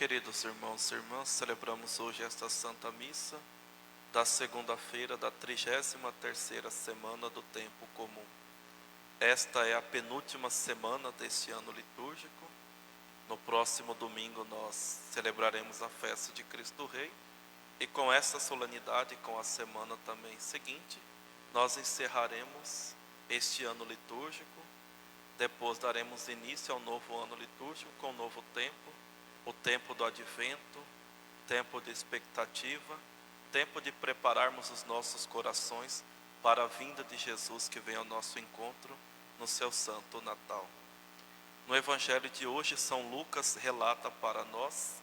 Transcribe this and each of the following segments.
Queridos irmãos e irmãs, celebramos hoje esta Santa Missa da segunda-feira da 33ª semana do Tempo Comum. Esta é a penúltima semana deste ano litúrgico. No próximo domingo nós celebraremos a festa de Cristo Rei e com essa solenidade, com a semana também seguinte, nós encerraremos este ano litúrgico. Depois daremos início ao novo ano litúrgico com um novo tempo, o tempo do advento, tempo de expectativa, tempo de prepararmos os nossos corações para a vinda de Jesus que vem ao nosso encontro no seu santo Natal. No evangelho de hoje, São Lucas relata para nós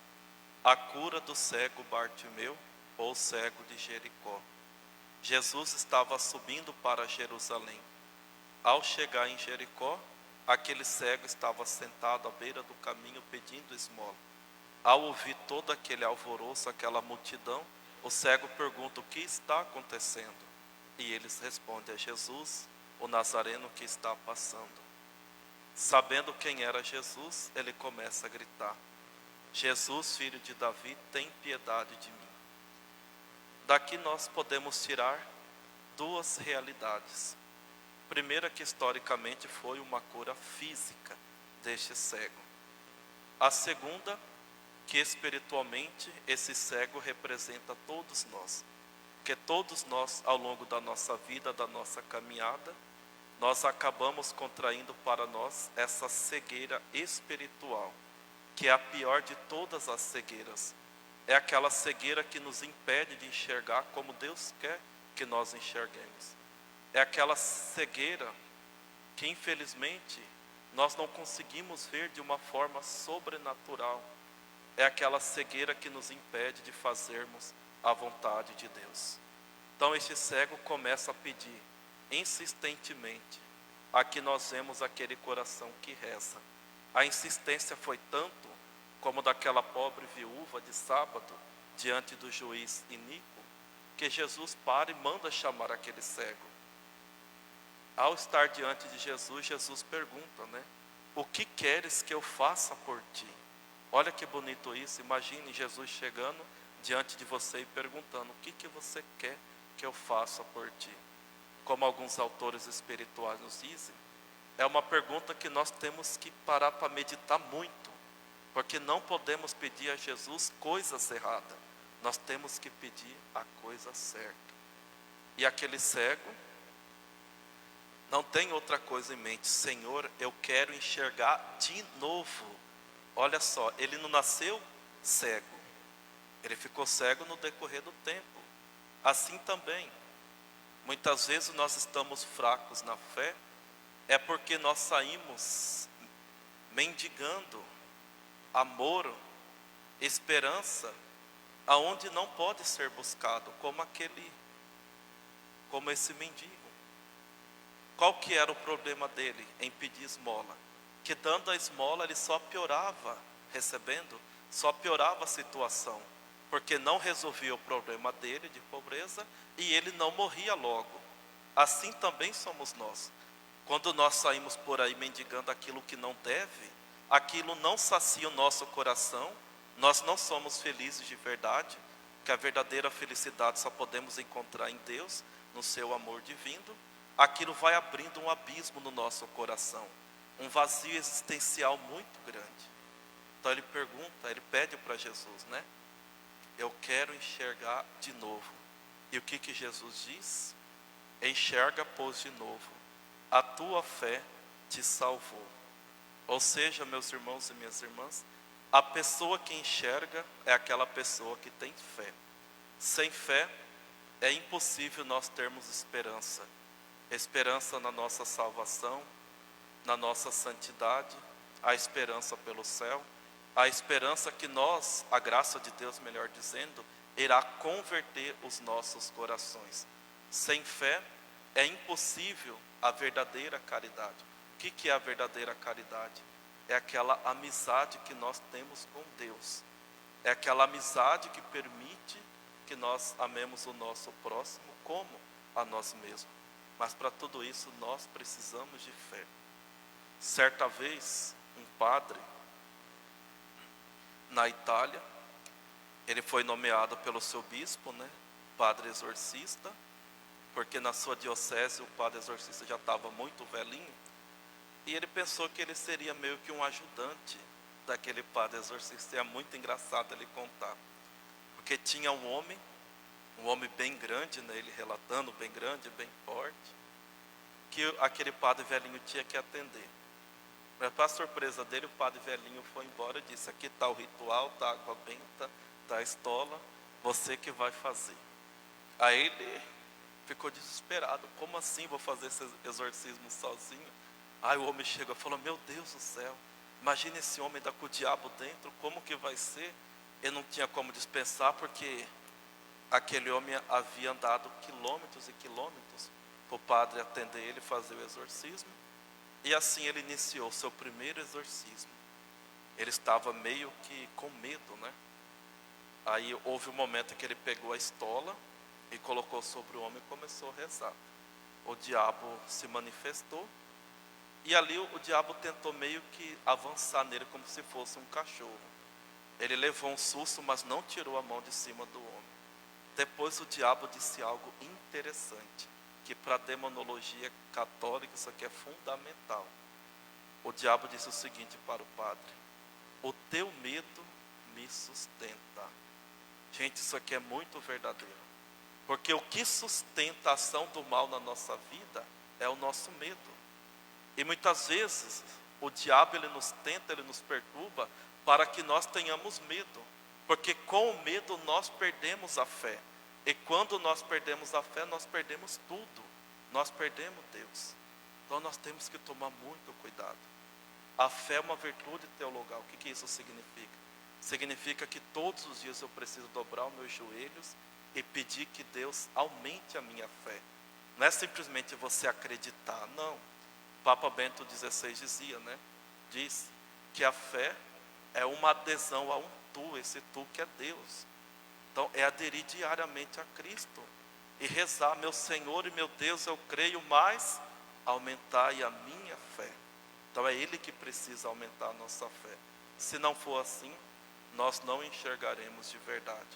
a cura do cego Bartimeu, ou cego de Jericó. Jesus estava subindo para Jerusalém. Ao chegar em Jericó, aquele cego estava sentado à beira do caminho pedindo esmola. Ao ouvir todo aquele alvoroço, aquela multidão, o cego pergunta: o que está acontecendo? E eles respondem: é Jesus, o Nazareno, que está passando. Sabendo quem era Jesus, ele começa a gritar: Jesus, filho de Davi, tem piedade de mim. Daqui nós podemos tirar duas realidades. Primeira, que historicamente foi uma cura física deste cego. A segunda, que espiritualmente esse cego representa todos nós. Que todos nós, ao longo da nossa vida, da nossa caminhada, nós acabamos contraindo para nós essa cegueira espiritual, que é a pior de todas as cegueiras. É aquela cegueira que nos impede de enxergar como Deus quer que nós enxerguemos. É aquela cegueira que, infelizmente, nós não conseguimos ver de uma forma sobrenatural. É aquela cegueira que nos impede de fazermos a vontade de Deus. Então este cego começa a pedir insistentemente. Aqui nós vemos aquele coração que reza. A insistência foi tanto como daquela pobre viúva de sábado diante do juiz iníquo, que Jesus para e manda chamar aquele cego. Ao estar diante de Jesus, Jesus pergunta, o que queres que eu faça por ti? Olha que bonito isso. Imagine Jesus chegando diante de você e perguntando: o que você quer que eu faça por ti? Como alguns autores espirituais nos dizem, é uma pergunta que nós temos que parar para meditar muito, porque não podemos pedir a Jesus coisas erradas. Nós temos que pedir a coisa certa. E aquele cego não tem outra coisa em mente: Senhor, eu quero enxergar de novo. Olha só, ele não nasceu cego, ele ficou cego no decorrer do tempo. Assim também, muitas vezes nós estamos fracos na fé, é porque nós saímos mendigando amor, esperança, aonde não pode ser buscado, como esse mendigo. Qual que era o problema dele em pedir esmola? Que dando a esmola ele só piorava, recebendo, só piorava a situação, porque não resolvia o problema dele de pobreza e ele não morria logo. Assim também somos nós. Quando nós saímos por aí mendigando aquilo que não deve, aquilo não sacia o nosso coração, nós não somos felizes de verdade, que a verdadeira felicidade só podemos encontrar em Deus, no seu amor divino. Aquilo vai abrindo um abismo no nosso coração, um vazio existencial muito grande. Então ele pede para Jesus, eu quero enxergar de novo. E o que Jesus diz? Enxerga, pois, de novo, a tua fé te salvou. Ou seja, meus irmãos e minhas irmãs, a pessoa que enxerga é aquela pessoa que tem fé. Sem fé é impossível nós termos esperança. Esperança na nossa salvação, na nossa santidade, a esperança pelo céu, a esperança que nós, a graça de Deus, melhor dizendo, irá converter os nossos corações. Sem fé é impossível a verdadeira caridade. O que é a verdadeira caridade? É aquela amizade que nós temos com Deus. É aquela amizade que permite que nós amemos o nosso próximo como a nós mesmos. Mas para tudo isso nós precisamos de fé. Certa vez, um padre, na Itália. Ele foi nomeado pelo seu bispo, né, padre exorcista, porque na sua diocese o padre exorcista já estava muito velhinho, e ele pensou que ele seria meio que um ajudante daquele padre exorcista. E é muito engraçado ele contar, porque tinha um homem bem grande, né, ele relatando, bem grande, bem forte, que aquele padre velhinho tinha que atender. Mas para a surpresa dele, o padre velhinho foi embora e disse: aqui está o ritual, está a água benta, está a estola, você que vai fazer. Aí ele ficou desesperado: como assim vou fazer esse exorcismo sozinho? Aí o homem chegou e falou: meu Deus do céu, imagina esse homem ainda com o diabo dentro, como que vai ser? Ele não tinha como dispensar, porque aquele homem havia andado quilômetros e quilômetros para o padre atender ele, fazer o exorcismo. E assim ele iniciou seu primeiro exorcismo. Ele estava meio que com medo, né? Aí houve um momento que ele pegou a estola e colocou sobre o homem e começou a rezar. O diabo se manifestou, e ali o diabo tentou meio que avançar nele como se fosse um cachorro. Ele levou um susto, mas não tirou a mão de cima do homem. Depois o diabo disse algo interessante, que para a demonologia católica isso aqui é fundamental. O diabo disse o seguinte para o padre: o teu medo me sustenta. Gente, isso aqui é muito verdadeiro, porque o que sustenta a ação do mal na nossa vida é o nosso medo. E muitas vezes o diabo ele nos tenta, ele nos perturba para que nós tenhamos medo, porque com o medo nós perdemos a fé. E quando nós perdemos a fé, nós perdemos tudo. Nós perdemos Deus. Então nós temos que tomar muito cuidado. A fé é uma virtude teologal. O que isso significa? Significa que todos os dias eu preciso dobrar os meus joelhos e pedir que Deus aumente a minha fé. Não é simplesmente você acreditar, não. O Papa Bento XVI dizia, né? Diz que a fé é uma adesão a um tu, esse tu que é Deus. Então é aderir diariamente a Cristo e rezar: meu Senhor e meu Deus, eu creio, mas aumentai a minha fé. Então é Ele que precisa aumentar a nossa fé. Se não for assim, nós não enxergaremos de verdade.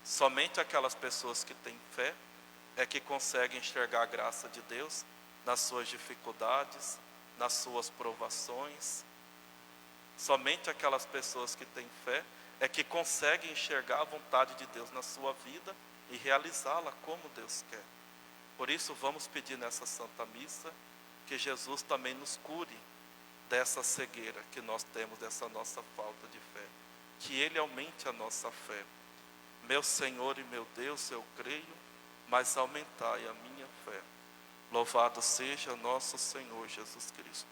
Somente aquelas pessoas que têm fé é que conseguem enxergar a graça de Deus nas suas dificuldades, nas suas provações. Somente aquelas pessoas que têm fé é que conseguem enxergar a vontade de Deus na sua vida e realizá-la como Deus quer. Por isso vamos pedir nessa Santa Missa que Jesus também nos cure dessa cegueira que nós temos, dessa nossa falta de fé. Que Ele aumente a nossa fé. Meu Senhor e meu Deus, eu creio, mas aumentai a minha fé. Louvado seja nosso Senhor Jesus Cristo.